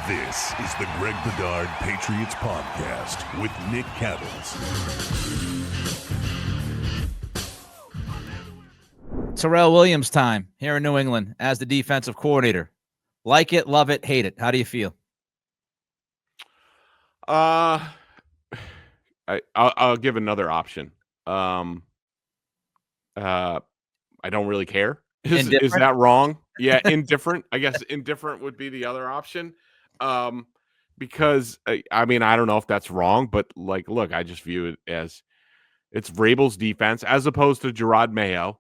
This is the Greg Bedard Patriots Podcast with Nick Cattles. Terrell Williams time here in New England as the defensive coordinator. Like it, love it, hate it. How do you feel? I'll give another option. I don't really care. Is that wrong? Yeah, indifferent. I guess indifferent would be the other option. Because I mean, I don't know if that's wrong, but like, look, I just view it as it's Vrabel's defense as opposed to Gerard Mayo.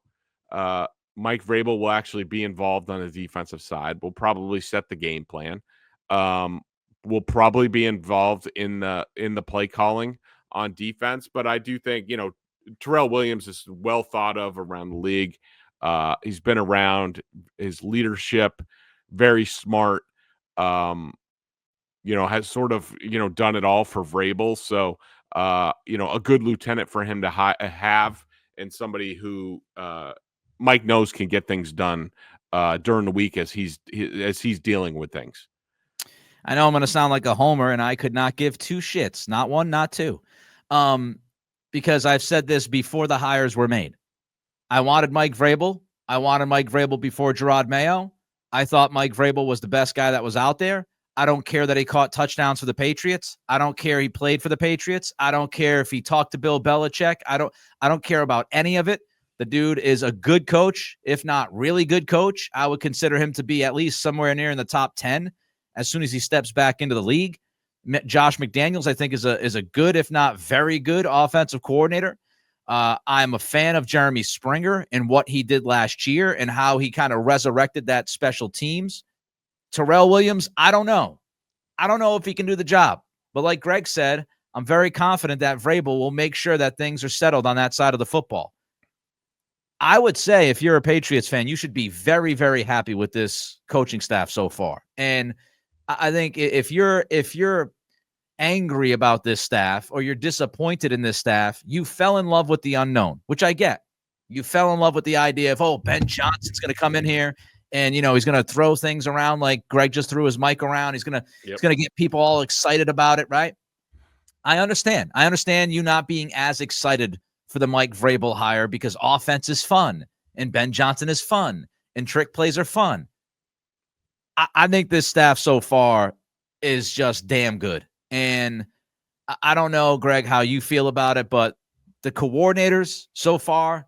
Mike Vrabel will actually be involved on the defensive side. We'll probably set the game plan. Will probably be involved in the play calling on defense. But I do think, Terrell Williams is well thought of around the league. He's been around, his leadership, very smart, has sort of, done it all for Vrabel. So, a good lieutenant for him to have, and somebody who Mike knows can get things done during the week as he's dealing with things. I know I'm going to sound like a homer, and I could not give two shits, not one, not two, because I've said this before the hires were made. I wanted Mike Vrabel. I wanted Mike Vrabel before Gerard Mayo. I thought Mike Vrabel was the best guy that was out there. I don't care that he caught touchdowns for the Patriots. I don't care he played for the Patriots. I don't care if he talked to Bill Belichick. I don't care about any of it. The dude is a good coach, if not really good coach. I would consider him to be at least somewhere near in the top 10 as soon as he steps back into the league. Josh McDaniels, I think, is a good, if not very good, offensive coordinator. I'm a fan of Jeremy Springer and what he did last year and how he kind of resurrected that special teams. Terrell Williams, I don't know. I don't know if he can do the job. But like Greg said, I'm very confident that Vrabel will make sure that things are settled on that side of the football. I would say if you're a Patriots fan, you should be very, very happy with this coaching staff so far. And I think if you're angry about this staff or you're disappointed in this staff, you fell in love with the unknown, which I get. You fell in love with the idea of, Ben Johnson's going to come in here and, he's going to throw things around like Greg just threw his mic around. He's going to get people all excited about it, right? I understand. I understand you not being as excited for the Mike Vrabel hire because offense is fun and Ben Johnson is fun and trick plays are fun. I think this staff so far is just damn good. And I don't know, Greg, how you feel about it, but the coordinators so far,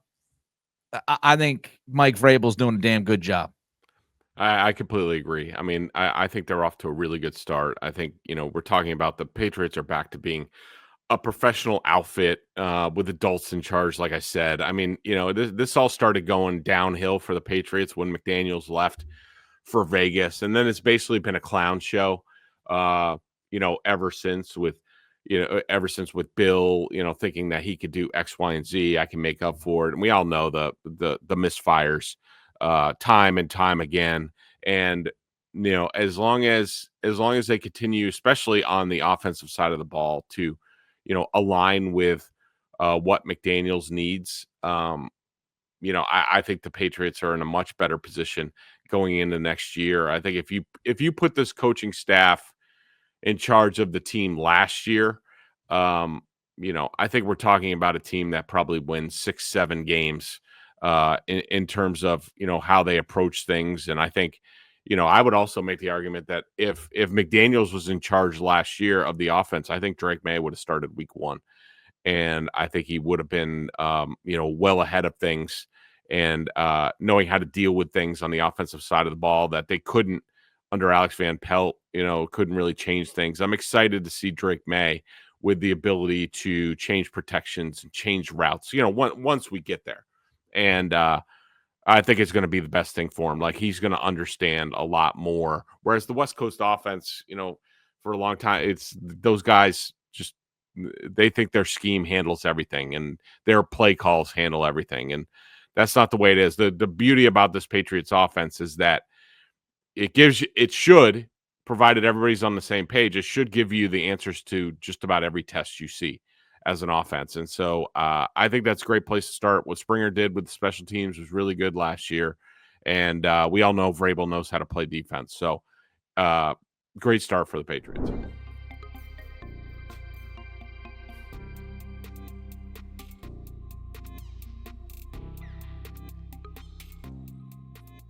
I think Mike Vrabel's doing a damn good job. I completely agree. I mean, I think they're off to a really good start. I think, we're talking about the Patriots are back to being a professional outfit with adults in charge, like I said. I mean, this all started going downhill for the Patriots when McDaniels left for Vegas. And then it's basically been a clown show, ever since with Bill, thinking that he could do X, Y, and Z. I can make up for it. And we all know the misfires time and time again. And, as long as they continue, especially on the offensive side of the ball, to, align with what McDaniels needs, I think the Patriots are in a much better position going into next year. I think if you put this coaching staff in charge of the team last year, I think we're talking about a team that probably wins 6-7 games in terms of, how they approach things. And I think, I would also make the argument that if McDaniels was in charge last year of the offense, I think Drake May would have started week 1. And I think he would have been, well ahead of things and knowing how to deal with things on the offensive side of the ball that they couldn't under Alex Van Pelt, couldn't really change things. I'm excited to see Drake May with the ability to change protections and change routes, once we get there. And I think it's going to be the best thing for him. Like, he's going to understand a lot more. Whereas the West Coast offense, for a long time, it's those guys just, they think their scheme handles everything and their play calls handle everything. And that's not the way it is. The beauty about this Patriots offense is that it should, provided everybody's on the same page, it should give you the answers to just about every test you see as an offense. And so I think that's a great place to start. What Springer did with the special teams was really good last year. And we all know Vrabel knows how to play defense. So great start for the Patriots.